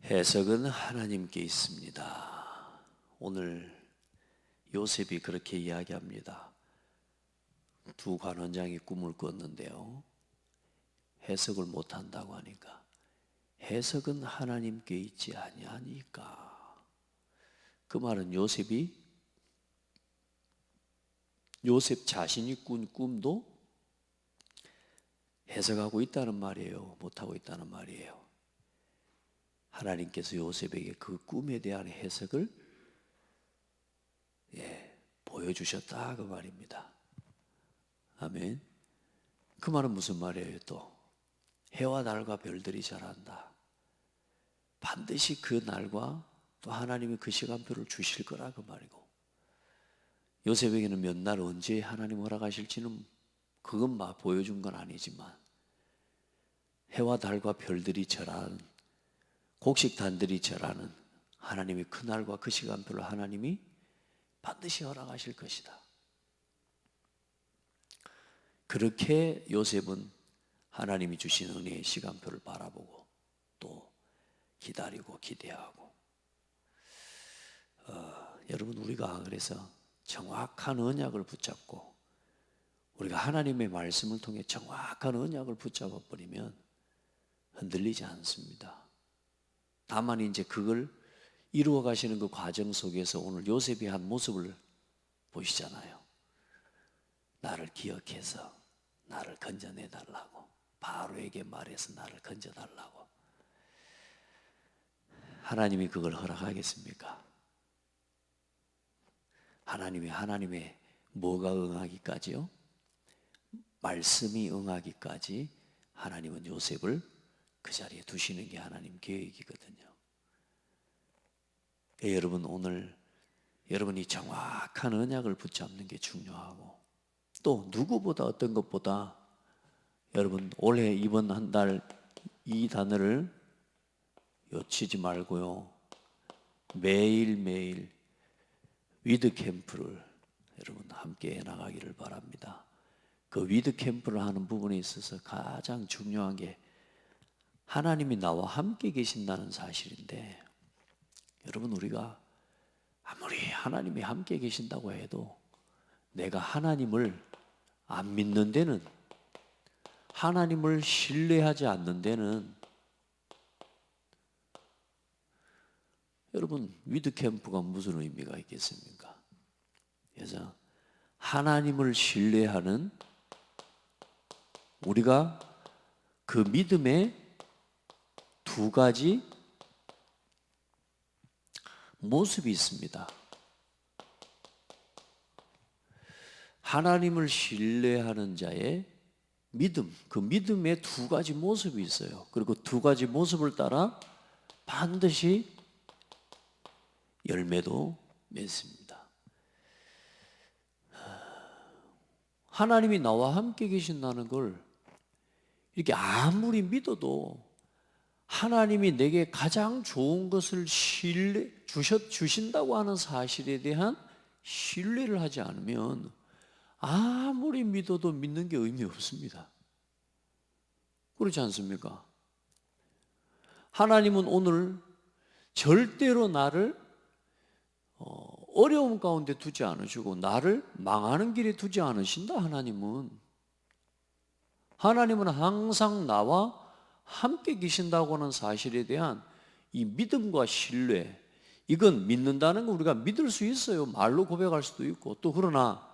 해석은 하나님께 있습니다. 오늘 요셉이 그렇게 이야기합니다. 두 관원장이 꿈을 꿨는데요, 해석을 못한다고 하니까 해석은 하나님께 있지 아니하니까. 그 말은 요셉 자신이 꾼 꿈도 해석하고 있다는 말이에요, 못하고 있다는 말이에요. 하나님께서 요셉에게 그 꿈에 대한 해석을 보여주셨다 그 말입니다. 아멘. 그 말은 무슨 말이에요? 또 해와 달과 별들이 절한다. 반드시 그 날과 또 하나님이 그 시간표를 주실 거라 그 말이고, 요셉에게는 몇 날 언제 하나님 허락하실지는 그건 막 보여준 건 아니지만, 해와 달과 별들이 절하는, 곡식단들이 절하는 하나님의 그 날과 그 시간표를 하나님이 반드시 허락하실 것이다. 그렇게 요셉은 하나님이 주신 은혜의 시간표를 바라보고 또 기다리고 기대하고, 여러분, 우리가 그래서 정확한 언약을 붙잡고 우리가 하나님의 말씀을 통해 정확한 언약을 붙잡아 버리면 흔들리지 않습니다. 다만 이제 그걸 이루어 가시는 그 과정 속에서 오늘 요셉이 한 모습을 보시잖아요. 나를 기억해서 나를 건져내 달라고, 바로에게 말해서 나를 건져 달라고. 하나님이 그걸 허락하겠습니까? 하나님의 뭐가 응하기까지요? 말씀이 응하기까지 하나님은 요셉을 그 자리에 두시는 게 하나님 계획이거든요. 여러분, 오늘 여러분이 정확한 언약을 붙잡는 게 중요하고, 또 누구보다 어떤 것보다 여러분 올해 이번 한 달 이 단어를 놓치지 말고요, 매일매일 위드 캠프를 여러분 함께 나가기를 바랍니다. 그 위드 캠프를 하는 부분에 있어서 가장 중요한 게 하나님이 나와 함께 계신다는 사실인데, 여러분, 우리가 아무리 하나님이 함께 계신다고 해도 내가 하나님을 안 믿는 데는, 하나님을 신뢰하지 않는 데는 여러분 위드 캠프가 무슨 의미가 있겠습니까? 그래서 하나님을 신뢰하는 우리가 그 믿음의 두 가지 모습이 있습니다. 하나님을 신뢰하는 자의 믿음, 그 믿음의 두 가지 모습이 있어요. 그리고 두 가지 모습을 따라 반드시 열매도 맺습니다. 하나님이 나와 함께 계신다는 걸 이렇게 아무리 믿어도 하나님이 내게 가장 좋은 것을 주신다고 하는 사실에 대한 신뢰를 하지 않으면 아무리 믿어도 믿는 게 의미 없습니다. 그렇지 않습니까? 하나님은 오늘 절대로 나를 어려움 가운데 두지 않으시고 나를 망하는 길에 두지 않으신다. 하나님은 항상 나와 함께 계신다고 하는 사실에 대한 이 믿음과 신뢰, 이건 믿는다는 건 우리가 믿을 수 있어요. 말로 고백할 수도 있고, 또 그러나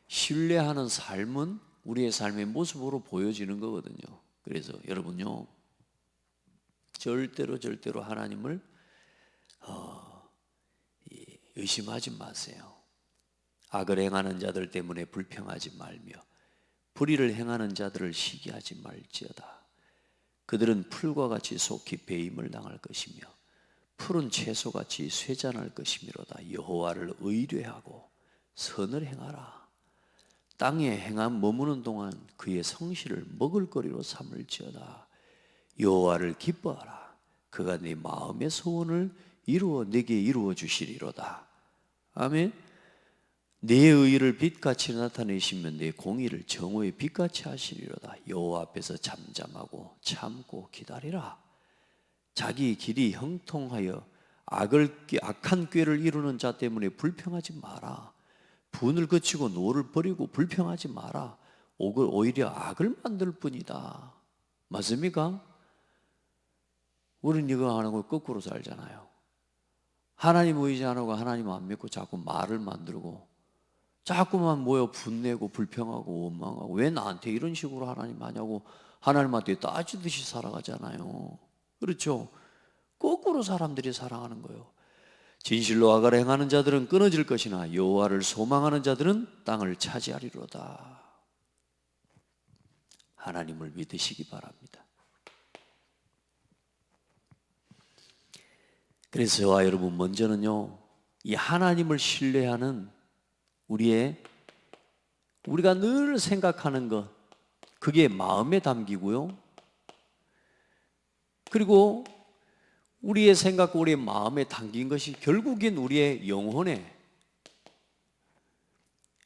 신뢰하는 삶은 우리의 삶의 모습으로 보여지는 거거든요. 그래서 여러분요, 절대로 하나님을 의심하지 마세요. 악을 행하는 자들 때문에 불평하지 말며 불의를 행하는 자들을 시기하지 말지어다. 그들은 풀과 같이 속히 배임을 당할 것이며 푸른 채소같이 쇠잔할 것이미로다. 여호와를 의뢰하고 선을 행하라. 땅에 행함 머무는 동안 그의 성실을 먹을거리로 삼을지어다. 여호와를 기뻐하라. 그가 네 마음의 소원을 내게 이루어 주시리로다. 아멘. 내 의를 빛같이 나타내시면 내 공의를 정오의 빛같이 하시리로다. 여호와 앞에서 잠잠하고 참고 기다리라. 자기 길이 형통하여 악한 꾀를 이루는 자 때문에 불평하지 마라. 분을 그치고 노를 버리고 불평하지 마라. 오히려 악을 만들 뿐이다. 맞습니까? 우리는 이거 안 하고 거꾸로 살잖아요. 하나님 의지 안 하고 하나님 안 믿고 자꾸 말을 만들고 자꾸만 모여 분내고 불평하고 원망하고 왜 나한테 이런 식으로 하나님 하냐고 하나님한테 따지듯이 살아가잖아요. 그렇죠? 거꾸로 사람들이 살아가는 거예요. 진실로 악을 행하는 자들은 끊어질 것이나 여호와를 소망하는 자들은 땅을 차지하리로다. 하나님을 믿으시기 바랍니다. 그래서 저와 여러분 먼저는요, 이 하나님을 신뢰하는 우리가 늘 생각하는 것, 그게 마음에 담기고요. 그리고 우리의 생각과 우리의 마음에 담긴 것이 결국엔 우리의 영혼에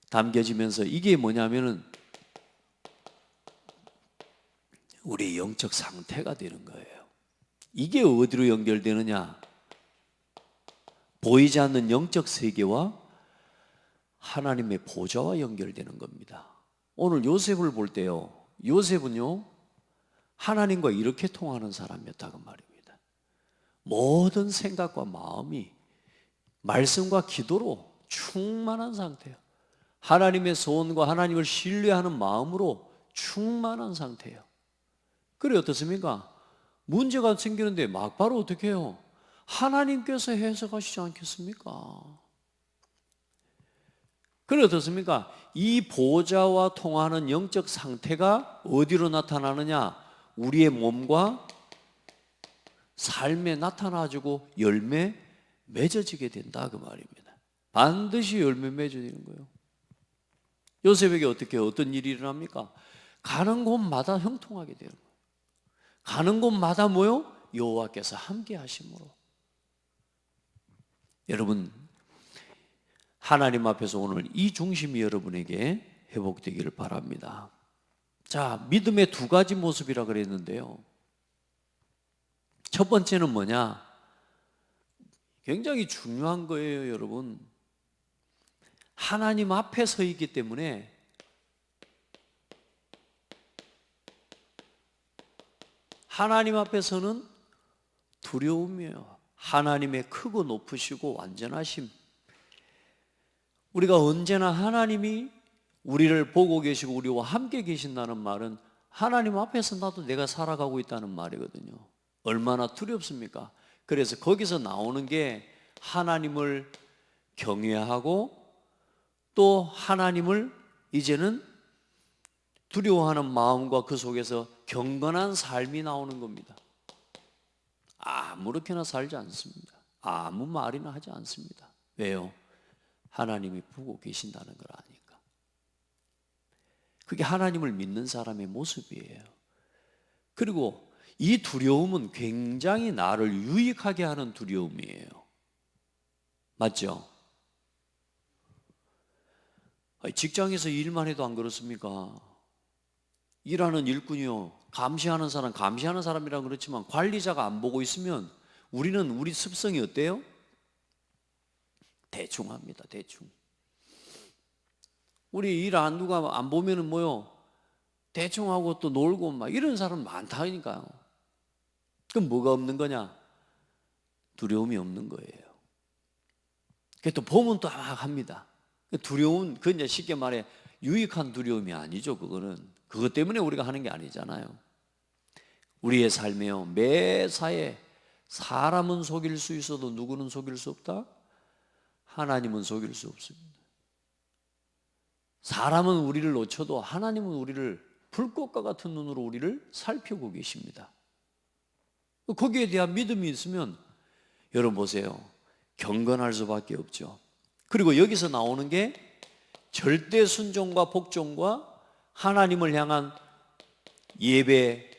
담겨지면서 이게 뭐냐면은 우리의 영적 상태가 되는 거예요. 이게 어디로 연결되느냐? 보이지 않는 영적 세계와 하나님의 보좌와 연결되는 겁니다. 오늘 요셉을 볼 때요, 요셉은요 하나님과 이렇게 통하는 사람이었다고 말입니다. 모든 생각과 마음이 말씀과 기도로 충만한 상태예요. 하나님의 소원과 하나님을 신뢰하는 마음으로 충만한 상태예요. 그래 어떻습니까? 문제가 생기는데 막바로 어떻게 해요? 하나님께서 해석하시지 않겠습니까? 그래 어떻습니까? 이 보좌와 통하는 영적 상태가 어디로 나타나느냐? 우리의 몸과 삶에 나타나지고 열매 맺어지게 된다 그 말입니다. 반드시 열매 맺어지는 거예요. 요셉에게 어떤 일이 일어납니까? 가는 곳마다 형통하게 되는 거예요. 가는 곳마다 뭐요? 여호와께서 함께 하심으로. 여러분, 하나님 앞에서 오늘 이 중심이 여러분에게 회복되기를 바랍니다. 자, 믿음의 두 가지 모습이라 그랬는데요. 첫 번째는 뭐냐? 굉장히 중요한 거예요, 여러분. 하나님 앞에 서 있기 때문에 하나님 앞에서는 두려움이에요. 하나님의 크고 높으시고 완전하심. 우리가 언제나 하나님이 우리를 보고 계시고 우리와 함께 계신다는 말은 하나님 앞에서 나도 내가 살아가고 있다는 말이거든요. 얼마나 두렵습니까? 그래서 거기서 나오는 게 하나님을 경외하고 또 하나님을 이제는 두려워하는 마음과 그 속에서 경건한 삶이 나오는 겁니다. 아무렇게나 살지 않습니다. 아무 말이나 하지 않습니다. 왜요? 하나님이 보고 계신다는 걸 아니까. 그게 하나님을 믿는 사람의 모습이에요. 그리고 이 두려움은 굉장히 나를 유익하게 하는 두려움이에요. 맞죠? 직장에서 일만 해도 안 그렇습니까? 일하는 일꾼이요, 감시하는 사람이란 그렇지만 관리자가 안 보고 있으면 우리 습성이 어때요? 대충 합니다. 대충. 우리 누가 안 보면은 뭐요? 대충 하고 또 놀고 막 이런 사람 많다니까요. 그럼 뭐가 없는 거냐? 두려움이 없는 거예요. 또 보면 또 막 합니다. 두려움, 그건 이제 쉽게 말해 유익한 두려움이 아니죠. 그것 때문에 우리가 하는 게 아니잖아요. 우리의 삶에요, 매사에 사람은 속일 수 있어도 누구는 속일 수 없다? 하나님은 속일 수 없습니다. 사람은 우리를 놓쳐도 하나님은 우리를 불꽃과 같은 눈으로 우리를 살피고 계십니다. 거기에 대한 믿음이 있으면 여러분 보세요, 경건할 수밖에 없죠. 그리고 여기서 나오는 게 절대 순종과 복종과 하나님을 향한 예배,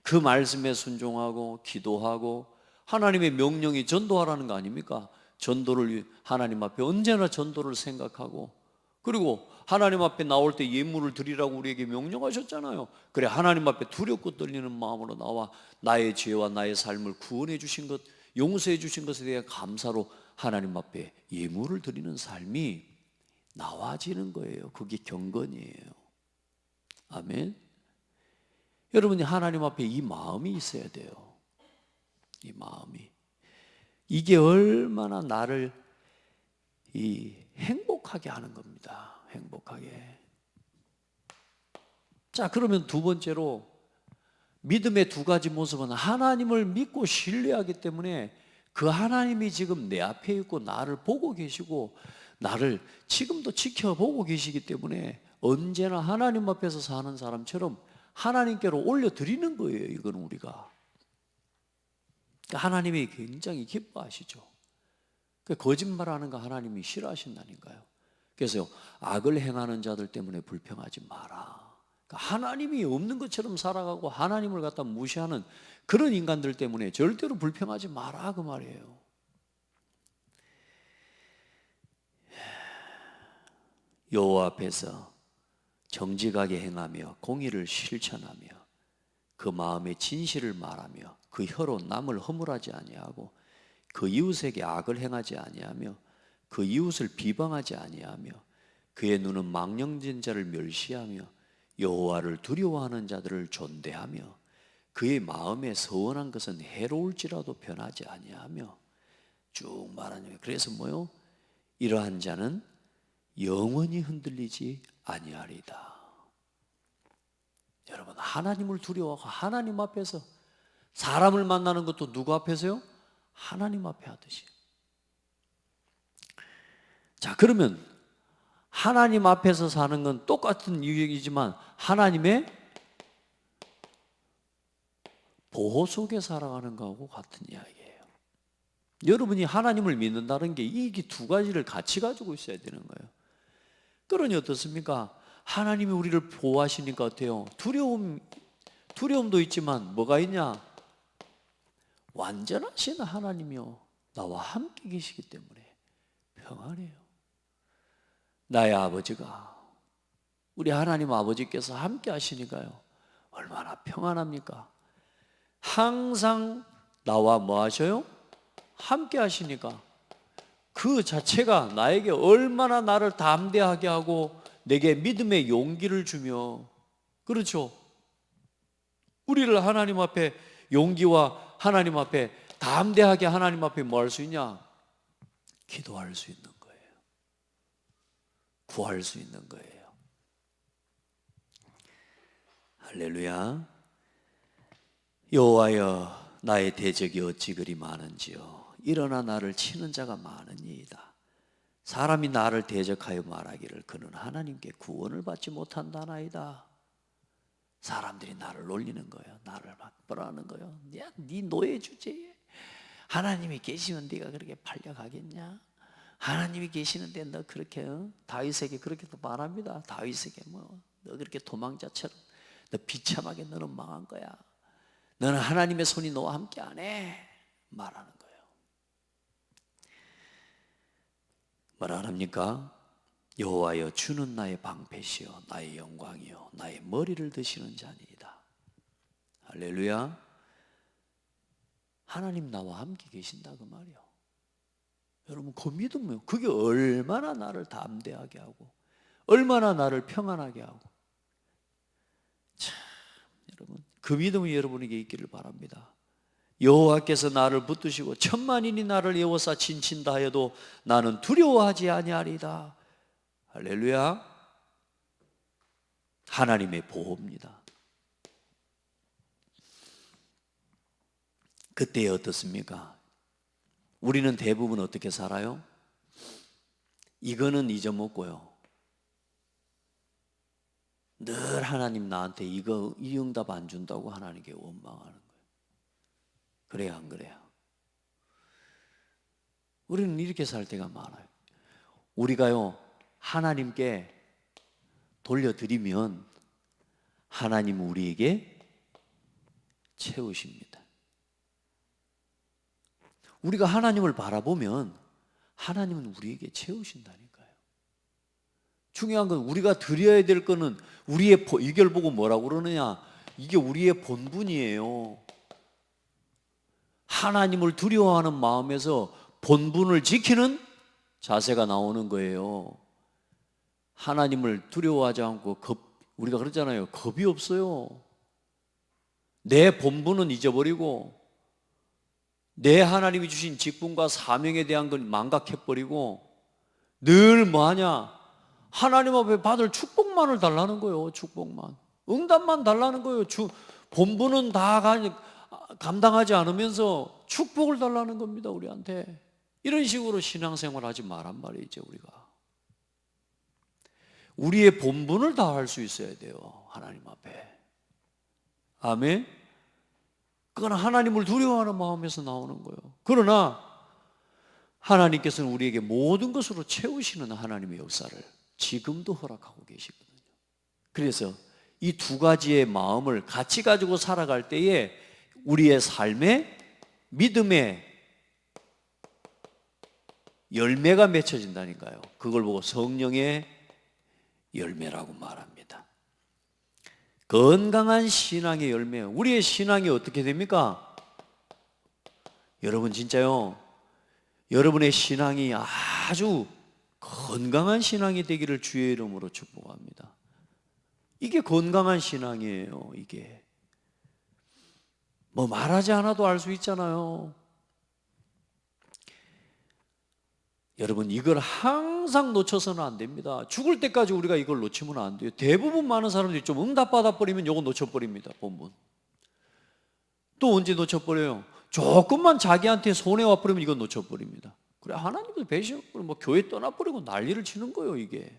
그 말씀에 순종하고 기도하고 하나님의 명령이 전도하라는 거 아닙니까? 전도를 하나님 앞에 언제나 전도를 생각하고 그리고 하나님 앞에 나올 때 예물을 드리라고 우리에게 명령하셨잖아요. 그래, 하나님 앞에 두렵고 떨리는 마음으로 나와 나의 죄와 나의 삶을 구원해 주신 것, 용서해 주신 것에 대해 감사로 하나님 앞에 예물을 드리는 삶이 나와지는 거예요. 그게 경건이에요. 아멘. 여러분이 하나님 앞에 이 마음이 있어야 돼요. 이 마음이. 이게 얼마나 나를 행복하게 하는 겁니다. 행복하게. 자, 그러면 두 번째로 믿음의 두 가지 모습은 하나님을 믿고 신뢰하기 때문에 그 하나님이 지금 내 앞에 있고 나를 보고 계시고 나를 지금도 지켜보고 계시기 때문에 언제나 하나님 앞에서 사는 사람처럼 하나님께로 올려드리는 거예요. 이건 우리가. 하나님이 굉장히 기뻐하시죠. 거짓말하는 거 하나님이 싫어하신다니까요. 그래서 악을 행하는 자들 때문에 불평하지 마라. 하나님이 없는 것처럼 살아가고 하나님을 갖다 무시하는 그런 인간들 때문에 절대로 불평하지 마라 그 말이에요. 여호와 앞에서 정직하게 행하며 공의를 실천하며 그 마음의 진실을 말하며 그 혀로 남을 허물하지 아니하고 그 이웃에게 악을 행하지 아니하며 그 이웃을 비방하지 아니하며 그의 눈은 망령된 자를 멸시하며 여호와를 두려워하는 자들을 존대하며 그의 마음에 서원한 것은 해로울지라도 변하지 아니하며 쭉 말하냐. 그래서 뭐요? 이러한 자는 영원히 흔들리지 아니하리다. 여러분, 하나님을 두려워하고 하나님 앞에서 사람을 만나는 것도 누구 앞에서요? 하나님 앞에 하듯이. 자, 그러면 하나님 앞에서 사는 건 똑같은 유형이지만 하나님의 보호 속에 살아가는 거하고 같은 이야기예요. 여러분이 하나님을 믿는다는 게 이 두 가지를 같이 가지고 있어야 되는 거예요. 그러니 어떻습니까? 하나님이 우리를 보호하시니까 어때요? 두려움도 있지만 뭐가 있냐? 완전하신 하나님이요 나와 함께 계시기 때문에 평안해요. 나의 아버지가, 우리 하나님 아버지께서 함께 하시니까요 얼마나 평안합니까? 항상 나와 뭐 하셔요? 함께 하시니까 그 자체가 나에게 얼마나 나를 담대하게 하고 내게 믿음의 용기를 주며, 그렇죠? 우리를 하나님 앞에 용기와 하나님 앞에 담대하게 하나님 앞에 뭐 할 수 있냐? 기도할 수 있는 거예요. 구할 수 있는 거예요. 할렐루야. 여호와여 나의 대적이 어찌 그리 많은지요. 일어나 나를 치는 자가 많으니이다. 사람이 나를 대적하여 말하기를 그는 하나님께 구원을 받지 못한다나이다. 사람들이 나를 놀리는 거예요. 나를 막 뭐라는 거예요. 야, 네 노예 주제에 하나님이 계시면 네가 그렇게 팔려가겠냐? 하나님이 계시는데 너 그렇게 다윗에게 그렇게 또 말합니다. 다윗에게 너 그렇게 도망자처럼 너 비참하게 너는 망한 거야. 너는 하나님의 손이 너와 함께 안 해. 말하는 거예요. 뭐라 합니까? 여호와여 주는 나의 방패시요 나의 영광이요 나의 머리를 드시는 자니이다. 할렐루야. 하나님 나와 함께 계신다 그 말이요. 여러분 그 믿음요 그게 얼마나 나를 담대하게 하고 얼마나 나를 평안하게 하고, 참 여러분 그 믿음이 여러분에게 있기를 바랍니다. 여호와께서 나를 붙드시고 천만인이 나를 에워싸 진친다 하여도 나는 두려워하지 아니하리다. 할렐루야. 하나님의 보호입니다. 그때 어떻습니까? 우리는 대부분 어떻게 살아요? 이거는 잊어먹고요 늘 하나님 나한테 이 응답 안 준다고 하나님께 원망하는 거예요. 그래야 안 그래요? 우리는 이렇게 살 때가 많아요. 우리가요 하나님께 돌려드리면 하나님은 우리에게 채우십니다. 우리가 하나님을 바라보면 하나님은 우리에게 채우신다니까요. 중요한 건 우리가 드려야 될 거는 우리의 이걸 보고 뭐라고 그러느냐? 이게 우리의 본분이에요. 하나님을 두려워하는 마음에서 본분을 지키는 자세가 나오는 거예요. 하나님을 두려워하지 않고 우리가 그러잖아요. 겁이 없어요. 내 본분은 잊어버리고 내 하나님이 주신 직분과 사명에 대한 걸 망각해버리고 늘 뭐하냐? 하나님 앞에 받을 축복만을 달라는 거예요. 축복만. 응답만 달라는 거예요. 본분은 다 감당하지 않으면서 축복을 달라는 겁니다. 우리한테. 이런 식으로 신앙생활 하지 말란 말이죠. 우리가. 우리의 본분을 다 할 수 있어야 돼요. 하나님 앞에. 아멘. 그건 하나님을 두려워하는 마음에서 나오는 거예요. 그러나 하나님께서는 우리에게 모든 것으로 채우시는 하나님의 역사를 지금도 허락하고 계시거든요. 그래서 이 두 가지의 마음을 같이 가지고 살아갈 때에 우리의 삶에 믿음의 열매가 맺혀진다니까요. 그걸 보고 성령의 열매라고 말합니다. 건강한 신앙의 열매. 우리의 신앙이 어떻게 됩니까? 여러분 진짜요, 여러분의 신앙이 아주 건강한 신앙이 되기를 주의 이름으로 축복합니다. 이게 건강한 신앙이에요. 이게 뭐 말하지 않아도 알 수 있잖아요. 여러분 이걸 항상 놓쳐서는 안 됩니다. 죽을 때까지 우리가 이걸 놓치면 안 돼요. 대부분 많은 사람들이 좀 응답받아 버리면 이거 놓쳐버립니다. 본분. 또 언제 놓쳐버려요? 조금만 자기한테 손해와 버리면 이거 놓쳐버립니다. 그래 하나님도 배신하고 뭐 교회 떠나버리고 난리를 치는 거예요. 이게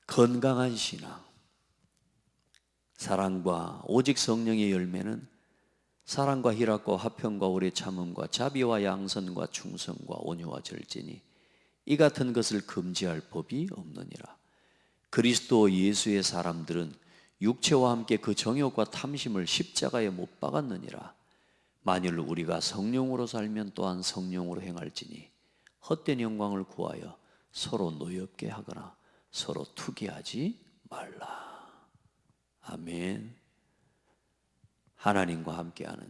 건강한 신앙, 사랑과 오직 성령의 열매는 사랑과 희락과 화평과 오래 참음과 자비와 양선과 충성과 온유와 절제니 이 같은 것을 금지할 법이 없느니라. 그리스도 예수의 사람들은 육체와 함께 그 정욕과 탐심을 십자가에 못 박았느니라. 만일 우리가 성령으로 살면 또한 성령으로 행할지니 헛된 영광을 구하여 서로 노엽게 하거나 서로 투기하지 말라. 아멘. 하나님과 함께하는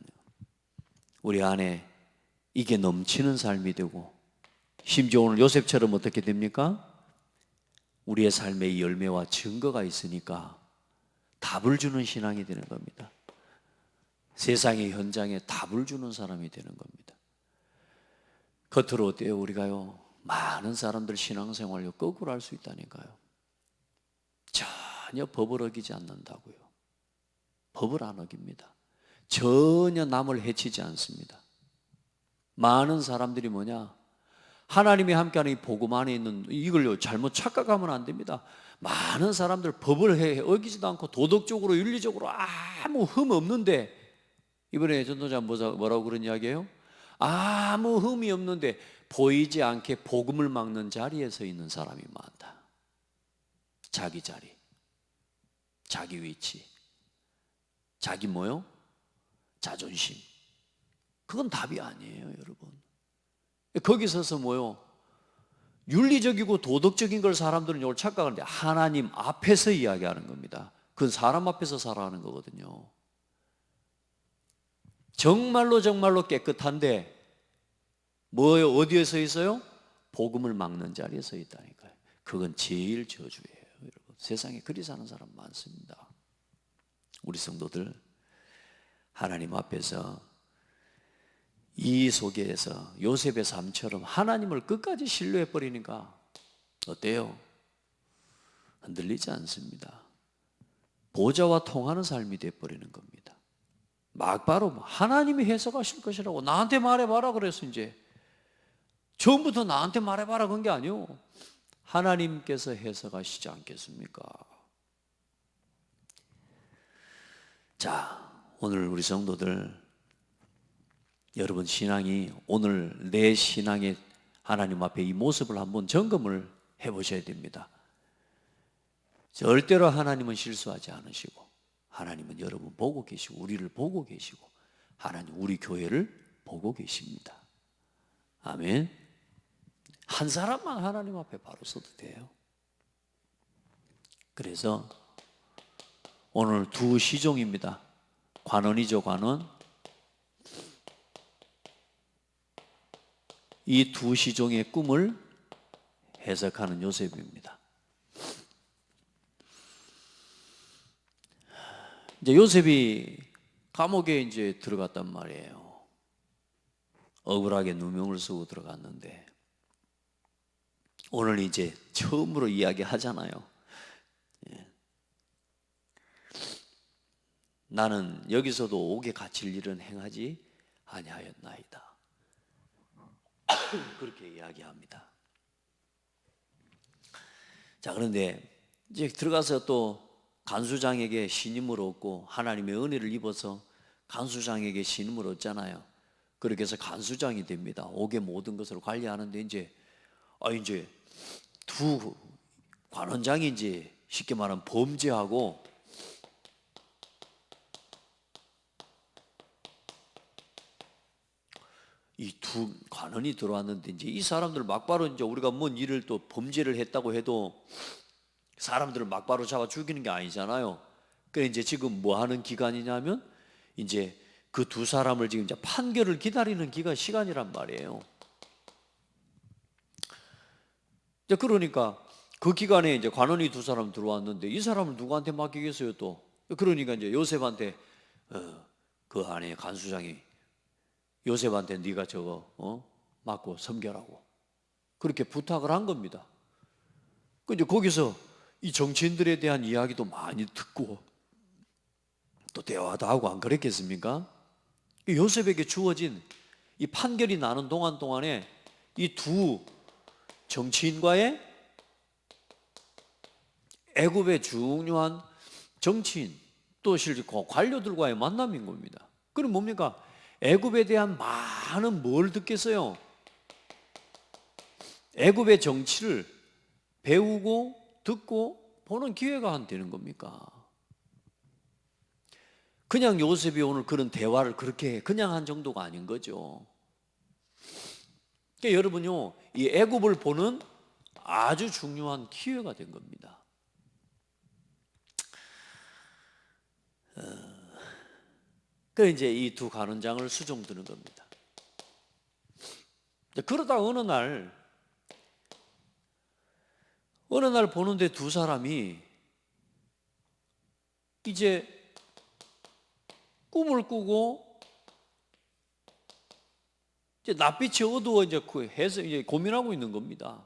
우리 안에 이게 넘치는 삶이 되고, 심지어 오늘 요셉처럼 어떻게 됩니까? 우리의 삶의 열매와 증거가 있으니까 답을 주는 신앙이 되는 겁니다. 세상의 현장에 답을 주는 사람이 되는 겁니다. 겉으로 어때요? 우리가요 많은 사람들 신앙생활을 거꾸로 할 수 있다니까요. 전혀 법을 어기지 않는다고요. 법을 안 어깁니다. 전혀 남을 해치지 않습니다. 많은 사람들이 뭐냐, 하나님이 함께하는 이 복음 안에 있는 이걸요 잘못 착각하면 안 됩니다. 많은 사람들 법을 어기지도 않고 도덕적으로 윤리적으로 아무 흠 없는데, 이번에 전도자 뭐라고 그런 이야기예요? 아무 흠이 없는데 보이지 않게 복음을 막는 자리에 서 있는 사람이 많다. 자기 자리, 자기 위치, 자기 뭐요? 자존심. 그건 답이 아니에요, 여러분. 거기 서서 뭐요? 윤리적이고 도덕적인 걸 사람들은 이걸 착각하는데 하나님 앞에서 이야기하는 겁니다. 그건 사람 앞에서 살아가는 거거든요. 정말로 정말로 깨끗한데 뭐예요? 어디에 서 있어요? 복음을 막는 자리에 서 있다니까요. 그건 제일 저주예요, 여러분. 세상에 그리 사는 사람 많습니다. 우리 성도들 하나님 앞에서 이 속에서 요셉의 삶처럼 하나님을 끝까지 신뢰해 버리니까 어때요? 흔들리지 않습니다. 보좌와 통하는 삶이 돼 버리는 겁니다. 막바로 하나님이 해석하실 것이라고 나한테 말해봐라 그래서 이제 처음부터 나한테 말해봐라 그런 게 아니요, 하나님께서 해석하시지 않겠습니까? 자, 오늘 우리 성도들, 여러분 신앙이, 오늘 내 신앙의 하나님 앞에 이 모습을 한번 점검을 해보셔야 됩니다. 절대로 하나님은 실수하지 않으시고, 하나님은 여러분 보고 계시고 우리를 보고 계시고 하나님 우리 교회를 보고 계십니다. 아멘. 한 사람만 하나님 앞에 바로 서도 돼요. 그래서 오늘 두 시종입니다. 관원이죠, 관원. 이 두 시종의 꿈을 해석하는 요셉입니다. 이제 요셉이 감옥에 이제 들어갔단 말이에요. 억울하게 누명을 쓰고 들어갔는데 오늘 이제 처음으로 이야기하잖아요. 예. 나는 여기서도 옥에 갇힐 일은 행하지 아니하였나이다. 그렇게 이야기합니다. 자, 그런데 이제 들어가서 또 간수장에게 신임을 얻고 하나님의 은혜를 입어서 간수장에게 신임을 얻잖아요. 그렇게 해서 간수장이 됩니다. 옥의 모든 것을 관리하는데 이제 두 관원장이 이제 쉽게 말하면 범죄하고 이 두 관원이 들어왔는데 이제 이 사람들 막바로 이제 우리가 뭔 일을 또 범죄를 했다고 해도 사람들을 막바로 잡아 죽이는 게 아니잖아요. 그래 이제 지금 뭐 하는 기간이냐면 이제 그 두 사람을 지금 이제 판결을 기다리는 시간이란 말이에요. 이제 그러니까 그 기간에 이제 관원이 두 사람 들어왔는데 이 사람을 누구한테 맡기겠어요 또? 그러니까 이제 요셉한테 그 안에 간수장이 요셉한테 네가 저거 맡고 섬겨라고 그렇게 부탁을 한 겁니다. 그 이제 거기서 이 정치인들에 대한 이야기도 많이 듣고 또 대화도 하고 안 그랬겠습니까? 요셉에게 주어진 이 판결이 나는 동안에 이 두 정치인과의 애굽의 중요한 정치인 또 실제 관료들과의 만남인 겁니다. 그럼 뭡니까? 애굽에 대한 많은 뭘 듣겠어요? 애굽의 정치를 배우고 듣고 보는 기회가 되는 겁니까? 그냥 요셉이 오늘 그런 대화를 그렇게 그냥 한 정도가 아닌 거죠. 그러니까 여러분요, 이 애굽을 보는 아주 중요한 기회가 된 겁니다. 그래서 이제 이 두 관원장을 수종드는 겁니다. 그러다 어느 날 보는데 두 사람이 이제 꿈을 꾸고 이제 낯빛이 어두워 이제 고민하고 있는 겁니다.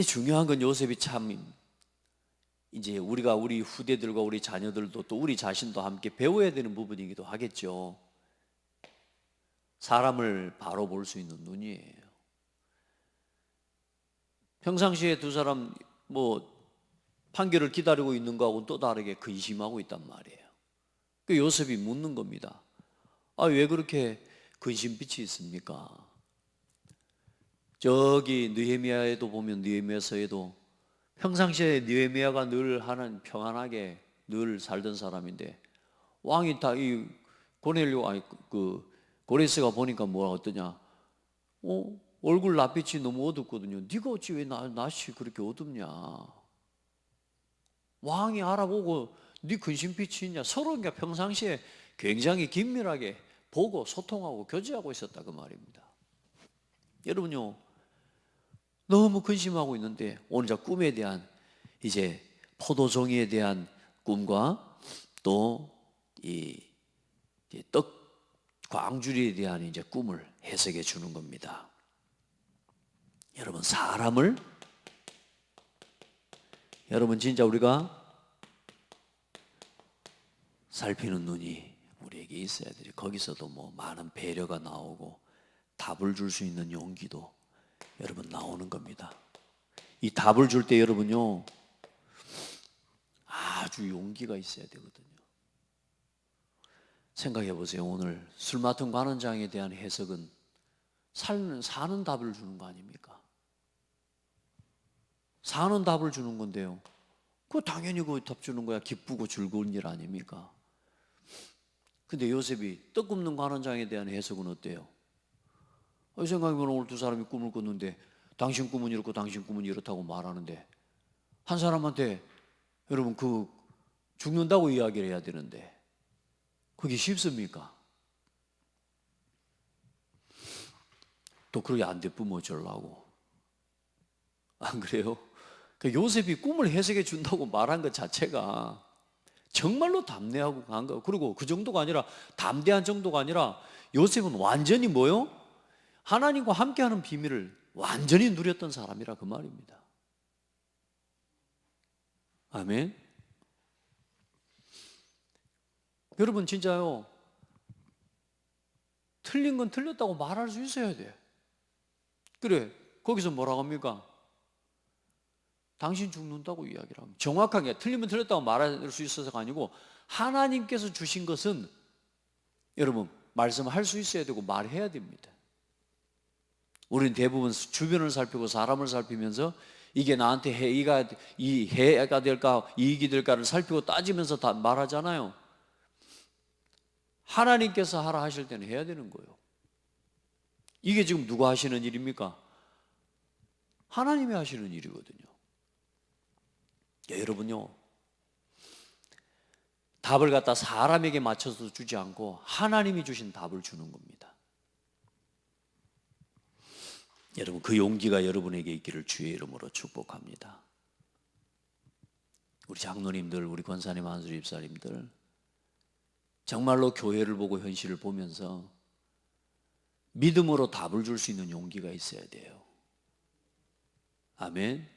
중요한 건 요셉이 참 이제 우리가 우리 후대들과 우리 자녀들도 또 우리 자신도 함께 배워야 되는 부분이기도 하겠죠. 사람을 바로 볼 수 있는 눈이에요. 평상시에 두 사람 판결을 기다리고 있는 거하고는 또 다르게 근심하고 있단 말이에요. 그 요셉이 묻는 겁니다. 왜 그렇게 근심빛이 있습니까? 저기 느헤미야에도 보면 느헤미야서에도 평상시에 느헤미야가 늘 평안하게 늘 살던 사람인데 왕이 다 이 고레스가 보니까 어떠냐? 얼굴 낯빛이 너무 어둡거든요. 네가 어찌 왜 낯이 그렇게 어둡냐? 왕이 알아보고 네 근심빛이 있냐? 서로 그러니까 평상시에 굉장히 긴밀하게 보고 소통하고 교제하고 있었다 그 말입니다. 여러분요, 너무 근심하고 있는데 오늘 꿈에 대한 이제 포도종이에 대한 꿈과 또 이 떡 광주리에 대한 이제 꿈을 해석해 주는 겁니다. 여러분 여러분 진짜 우리가 살피는 눈이 우리에게 있어야 돼요. 거기서도 많은 배려가 나오고 답을 줄 수 있는 용기도 여러분 나오는 겁니다. 이 답을 줄 때 여러분요 아주 용기가 있어야 되거든요. 생각해 보세요. 오늘 술 맡은 관원장에 대한 해석은 사는 답을 주는 거 아닙니까? 사는 답을 주는 건데요. 당연히 답 주는 거야. 기쁘고 즐거운 일 아닙니까? 근데 요셉이 떡 굽는 관원장에 대한 해석은 어때요? 생각해보면 오늘 두 사람이 꿈을 꿨는데 당신 꿈은 이렇고 당신 꿈은 이렇다고 말하는데 한 사람한테 여러분 그 죽는다고 이야기를 해야 되는데 그게 쉽습니까? 또 그렇게 안 되쁘면 어쩌려고. 안 그래요? 그 요셉이 꿈을 해석해 준다고 말한 것 자체가 정말로 담대하고 강한 거. 그리고 그 정도가 아니라 담대한 정도가 아니라 요셉은 완전히 뭐요? 하나님과 함께하는 비밀을 완전히 누렸던 사람이라 그 말입니다. 아멘. 여러분 진짜요, 틀린 건 틀렸다고 말할 수 있어야 돼. 그래, 거기서 뭐라고 합니까? 당신 죽는다고 이야기를 합니다. 정확하게 틀리면 틀렸다고 말할 수 있어서가 아니고 하나님께서 주신 것은 여러분 말씀할 수 있어야 되고 말해야 됩니다. 우리는 대부분 주변을 살피고 사람을 살피면서 이게 나한테 해가 될까 이익이 될까를 살피고 따지면서 다 말하잖아요. 하나님께서 하라 하실 때는 해야 되는 거예요. 이게 지금 누가 하시는 일입니까? 하나님이 하시는 일이거든요. 여러분요, 답을 갖다 사람에게 맞춰서 주지 않고 하나님이 주신 답을 주는 겁니다. 여러분 그 용기가 여러분에게 있기를 주의 이름으로 축복합니다. 우리 장로님들, 우리 권사님, 한수 집사님들 정말로 교회를 보고 현실을 보면서 믿음으로 답을 줄 수 있는 용기가 있어야 돼요. 아멘.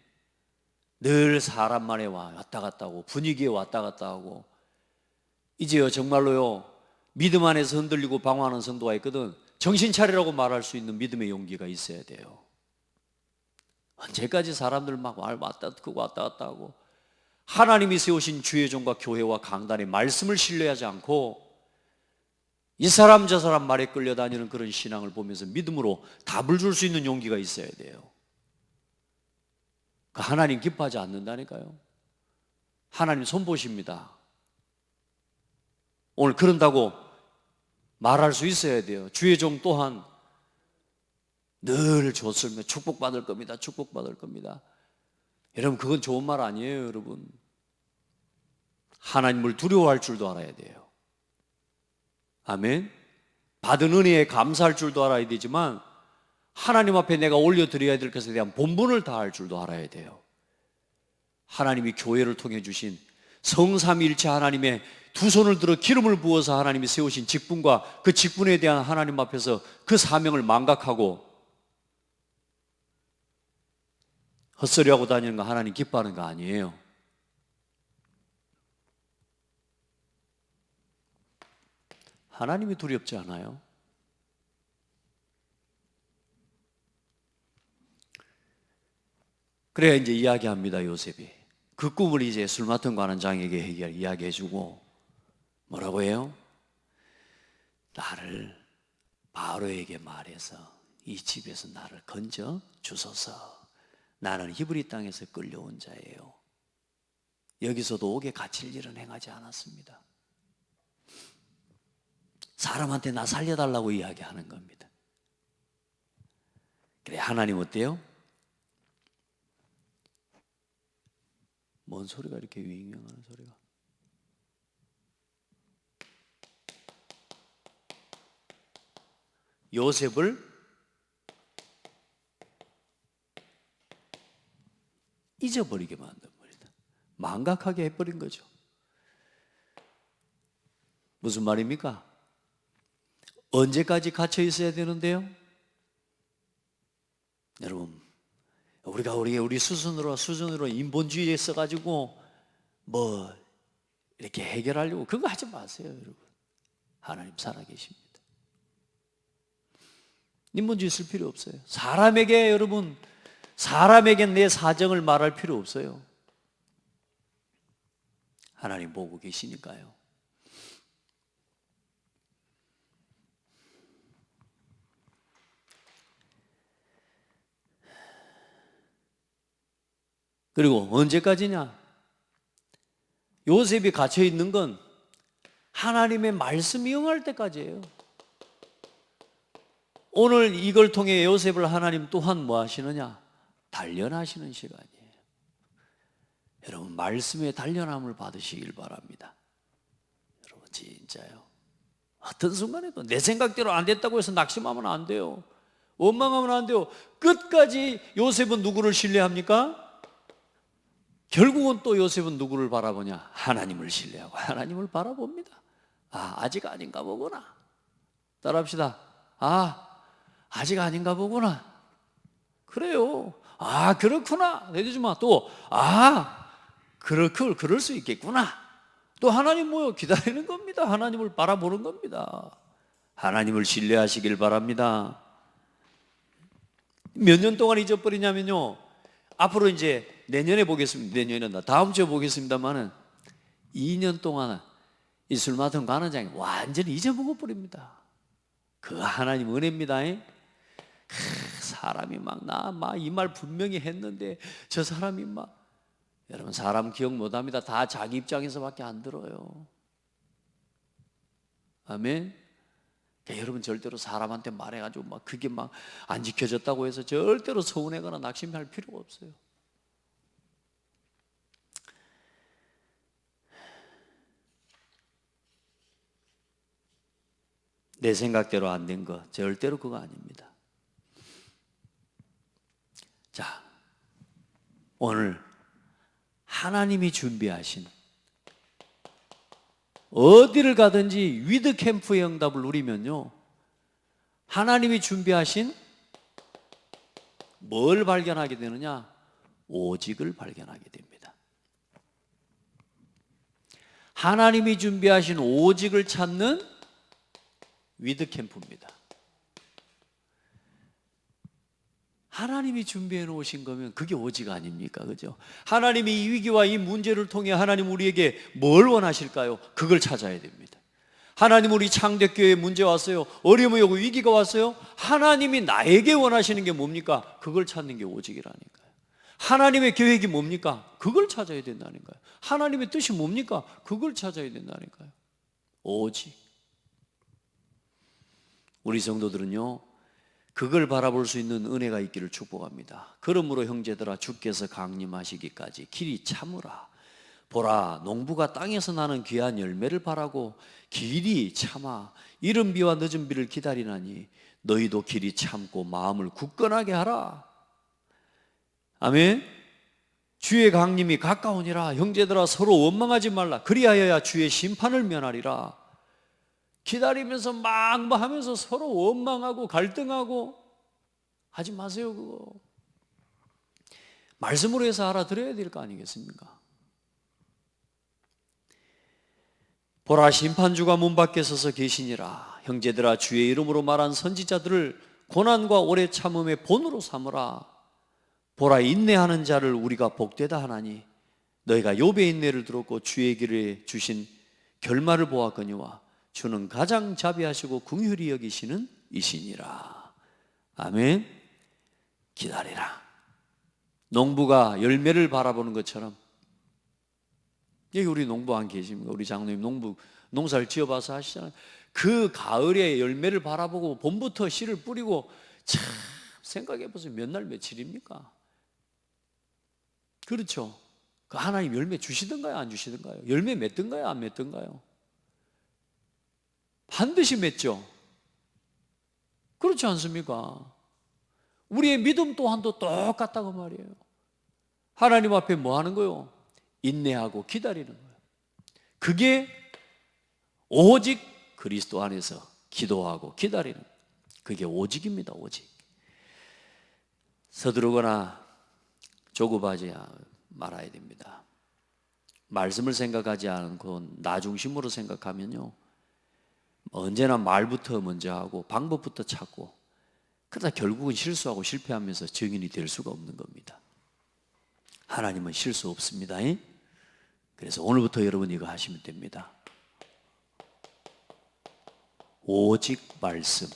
늘 사람 말에 왔다 갔다 하고 분위기에 왔다 갔다 하고 이제요 정말로요 믿음 안에서 흔들리고 방황하는 성도가 있거든. 정신 차리라고 말할 수 있는 믿음의 용기가 있어야 돼요. 언제까지 사람들 막 왔다 갔다 하고 하나님이 세우신 주의 종과 교회와 강단의 말씀을 신뢰하지 않고 이 사람 저 사람 말에 끌려다니는 그런 신앙을 보면서 믿음으로 답을 줄 수 있는 용기가 있어야 돼요. 하나님 기뻐하지 않는다니까요. 하나님 손보십니다. 오늘 그런다고 말할 수 있어야 돼요. 주의 종 또한 늘 좋습니다. 축복받을 겁니다. 축복받을 겁니다. 여러분 그건 좋은 말 아니에요. 여러분 하나님을 두려워할 줄도 알아야 돼요. 아멘. 받은 은혜에 감사할 줄도 알아야 되지만 하나님 앞에 내가 올려드려야 될 것에 대한 본분을 다할 줄도 알아야 돼요. 하나님이 교회를 통해 주신 성삼위일체 하나님의 두 손을 들어 기름을 부어서 하나님이 세우신 직분과 그 직분에 대한 하나님 앞에서 그 사명을 망각하고 헛소리하고 다니는 거 하나님 기뻐하는 거 아니에요. 하나님이 두렵지 않아요? 그래야 이제 이야기합니다. 요셉이 그 꿈을 이제 술 맡은 관원장에게 이야기해주고 뭐라고 해요? 나를 바로에게 말해서 이 집에서 나를 건져 주소서. 나는 히브리 땅에서 끌려온 자예요. 여기서도 옥에 갇힐 일은 행하지 않았습니다. 사람한테 나 살려달라고 이야기하는 겁니다. 그래 하나님 어때요? 뭔 소리가 이렇게 윙윙하는 소리가? 요셉을 잊어버리게 만든 겁니다. 망각하게 해버린 거죠. 무슨 말입니까? 언제까지 갇혀 있어야 되는데요? 여러분 우리 수준으로 인본주의에 써가지고 뭐 이렇게 해결하려고 그거 하지 마세요. 여러분 하나님 살아계십니다. 인본주의 쓸 필요 없어요. 여러분 사람에게 내 사정을 말할 필요 없어요. 하나님 보고 계시니까요. 그리고 언제까지냐? 요셉이 갇혀 있는 건 하나님의 말씀이 응할 때까지예요. 오늘 이걸 통해 요셉을 하나님 또한 뭐 하시느냐? 단련하시는 시간이에요. 여러분, 말씀의 단련함을 받으시길 바랍니다. 여러분, 진짜요. 어떤 순간에도 내 생각대로 안 됐다고 해서 낙심하면 안 돼요. 원망하면 안 돼요. 끝까지 요셉은 누구를 신뢰합니까? 결국은 또 요셉은 누구를 바라보냐? 하나님을 신뢰하고 하나님을 바라봅니다. 아직 아닌가 보구나. 따라합시다. 아직 아닌가 보구나. 그래요. 그렇구나. 내주지마. 또 그럴 수 있겠구나. 또 하나님 뭐요? 기다리는 겁니다. 하나님을 바라보는 겁니다. 하나님을 신뢰하시길 바랍니다. 몇 년 동안 잊어버리냐면요, 앞으로 이제 내년에 보겠습니다. 내년에 다음 주에 보겠습니다만은 2년 동안 이 술 맡은 관원장이 완전히 잊어먹어버립니다. 그 하나님 은혜입니다. 사람이 이 말 분명히 했는데 저 사람이 여러분, 사람 기억 못합니다. 다 자기 입장에서밖에 안 들어요. 아멘. 그러니까 여러분, 절대로 사람한테 말해가지고 그게 안 지켜졌다고 해서 절대로 서운해거나 낙심할 필요가 없어요. 내 생각대로 안 된 거 절대로 그거 아닙니다. 자, 오늘 하나님이 준비하신, 어디를 가든지 위드 캠프의 응답을 누리면요, 하나님이 준비하신 뭘 발견하게 되느냐? 오직을 발견하게 됩니다. 하나님이 준비하신 오직을 찾는 위드 캠프입니다. 하나님이 준비해 놓으신 거면 그게 오직 아닙니까? 그죠? 하나님이 이 위기와 이 문제를 통해 하나님 우리에게 뭘 원하실까요? 그걸 찾아야 됩니다. 하나님, 우리 창대교회에 문제 왔어요. 어려움이 오고 위기가 왔어요. 하나님이 나에게 원하시는 게 뭡니까? 그걸 찾는 게 오직이라니까요. 하나님의 계획이 뭡니까? 그걸 찾아야 된다니까요. 하나님의 뜻이 뭡니까? 그걸 찾아야 된다니까요. 오직. 우리 성도들은요, 그걸 바라볼 수 있는 은혜가 있기를 축복합니다. 그러므로 형제들아, 주께서 강림하시기까지 길이 참으라. 보라, 농부가 땅에서 나는 귀한 열매를 바라고 길이 참아 이른 비와 늦은 비를 기다리나니 너희도 길이 참고 마음을 굳건하게 하라. 아멘. 주의 강림이 가까우니라. 형제들아, 서로 원망하지 말라. 그리하여야 주의 심판을 면하리라. 기다리면서 하면서 서로 원망하고 갈등하고 하지 마세요. 그거 말씀으로 해서 알아들어야 될 거 아니겠습니까? 보라, 심판주가 문 밖에 서서 계시니라. 형제들아, 주의 이름으로 말한 선지자들을 고난과 오래 참음의 본으로 삼으라. 보라, 인내하는 자를 우리가 복되다 하나니 너희가 욥의 인내를 들었고 주의 길에 주신 결말을 보았거니와 주는 가장 자비하시고 긍휼히 여기시는 이시니라. 아멘. 기다리라. 농부가 열매를 바라보는 것처럼, 여기 우리 농부 안 계십니까? 우리 장로님 농사를 지어봐서 하시잖아요. 그 가을에 열매를 바라보고 봄부터 씨를 뿌리고, 참 생각해보세요. 몇 날 며칠입니까? 그렇죠? 그 하나님 열매 주시던가요? 안 주시던가요? 열매 맺던가요? 안 맺던가요? 반드시 맺죠. 그렇지 않습니까? 우리의 믿음 또한도 똑같다고 말이에요. 하나님 앞에 뭐 하는 거요? 인내하고 기다리는 거예요. 그게 오직 그리스도 안에서 기도하고 기다리는, 그게 오직입니다. 오직. 서두르거나 조급하지 말아야 됩니다. 말씀을 생각하지 않고 나 중심으로 생각하면요, 언제나 말부터 먼저 하고 방법부터 찾고, 그러다 결국은 실수하고 실패하면서 증인이 될 수가 없는 겁니다. 하나님은 실수 없습니다. 그래서 오늘부터 여러분 이거 하시면 됩니다. 오직 말씀,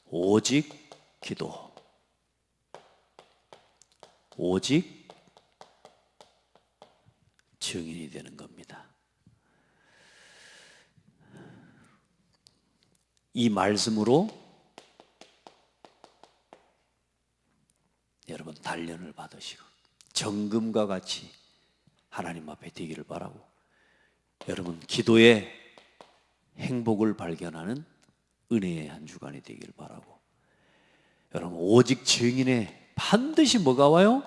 오직 기도, 오직 증인이 되는 겁니다. 이 말씀으로 여러분 단련을 받으시고 정금과 같이 하나님 앞에 되기를 바라고, 여러분 기도에 행복을 발견하는 은혜의 한 주간이 되기를 바라고, 여러분 오직 증인에 반드시 뭐가 와요?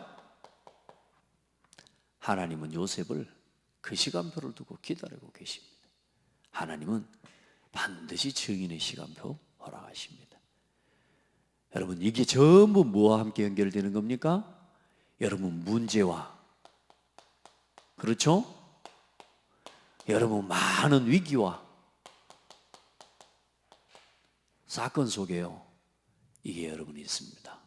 하나님은 요셉을 그 시간표를 두고 기다리고 계십니다. 하나님은 반드시 증인의 시간표 허락하십니다. 여러분 이게 전부 뭐와 함께 연결되는 겁니까? 여러분 문제와, 그렇죠? 여러분 많은 위기와 사건 속에요, 이게 여러분이 있습니다.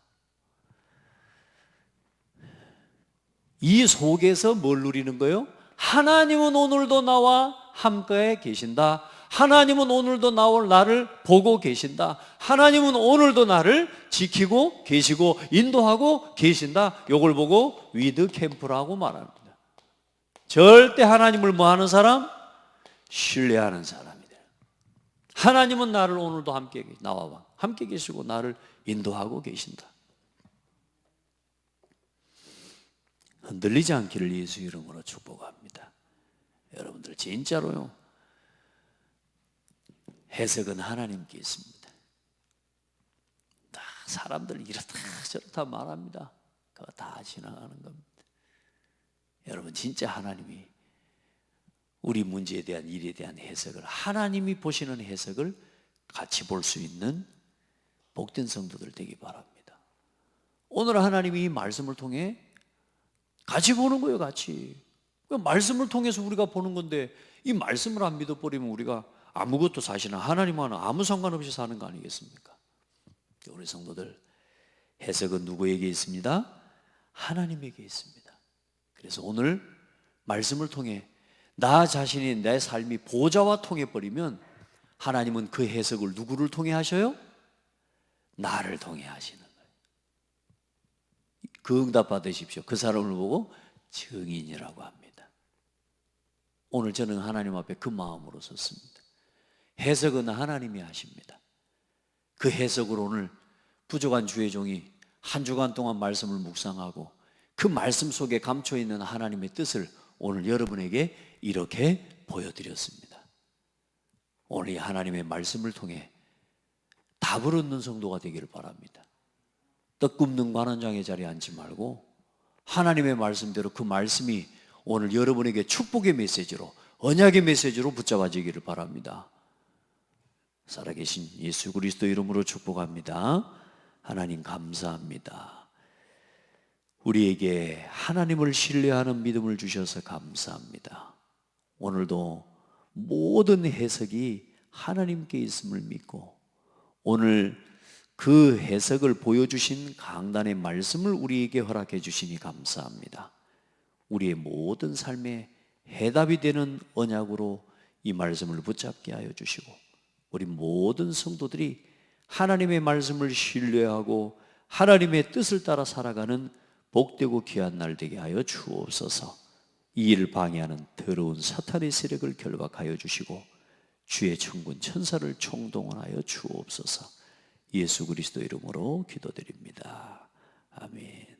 이 속에서 뭘 누리는 거예요? 하나님은 오늘도 나와 함께 계신다. 하나님은 오늘도 나를 보고 계신다. 하나님은 오늘도 나를 지키고 계시고 인도하고 계신다. 이걸 보고 위드 캠프라고 말합니다. 절대 하나님을 뭐 하는 사람? 신뢰하는 사람이다. 하나님은 나를 오늘도 나와 함께 계시고 나를 인도하고 계신다. 흔들리지 않기를 예수 이름으로 축복합니다. 여러분들 진짜로요, 해석은 하나님께 있습니다. 사람들 이렇다 저렇다 말합니다. 그거 다 지나가는 겁니다. 여러분 진짜 하나님이 우리 문제에 대한 일에 대한 해석을, 하나님이 보시는 해석을 같이 볼 수 있는 복된 성도들 되기 바랍니다. 오늘 하나님이 이 말씀을 통해 같이 보는 거예요. 같이 말씀을 통해서 우리가 보는 건데, 이 말씀을 안 믿어버리면 우리가 아무것도 사실은 하나님과는 아무 상관없이 사는 거 아니겠습니까? 우리 성도들, 해석은 누구에게 있습니다? 하나님에게 있습니다. 그래서 오늘 말씀을 통해 나 자신이, 내 삶이 보좌와 통해버리면 하나님은 그 해석을 누구를 통해 하셔요? 나를 통해 하시는 거예요. 그 응답 받으십시오. 그 사람을 보고 증인이라고 합니다. 오늘 저는 하나님 앞에 그 마음으로 섰습니다. 해석은 하나님이 하십니다. 그 해석으로 오늘 부족한 주의 종이 한 주간 동안 말씀을 묵상하고 그 말씀 속에 감춰있는 하나님의 뜻을 오늘 여러분에게 이렇게 보여드렸습니다. 오늘 이 하나님의 말씀을 통해 답을 얻는 성도가 되기를 바랍니다. 떡 굽는 관원장의 자리에 앉지 말고 하나님의 말씀대로 그 말씀이 오늘 여러분에게 축복의 메시지로, 언약의 메시지로 붙잡아지기를 바랍니다. 살아계신 예수 그리스도 이름으로 축복합니다. 하나님 감사합니다. 우리에게 하나님을 신뢰하는 믿음을 주셔서 감사합니다. 오늘도 모든 해석이 하나님께 있음을 믿고 오늘 그 해석을 보여주신 강단의 말씀을 우리에게 허락해 주시니 감사합니다. 우리의 모든 삶에 해답이 되는 언약으로 이 말씀을 붙잡게 하여 주시고 우리 모든 성도들이 하나님의 말씀을 신뢰하고 하나님의 뜻을 따라 살아가는 복되고 귀한 날 되게 하여 주옵소서. 이 일을 방해하는 더러운 사탄의 세력을 결박하여 주시고 주의 천군 천사를 총동원하여 주옵소서. 예수 그리스도 이름으로 기도드립니다. 아멘.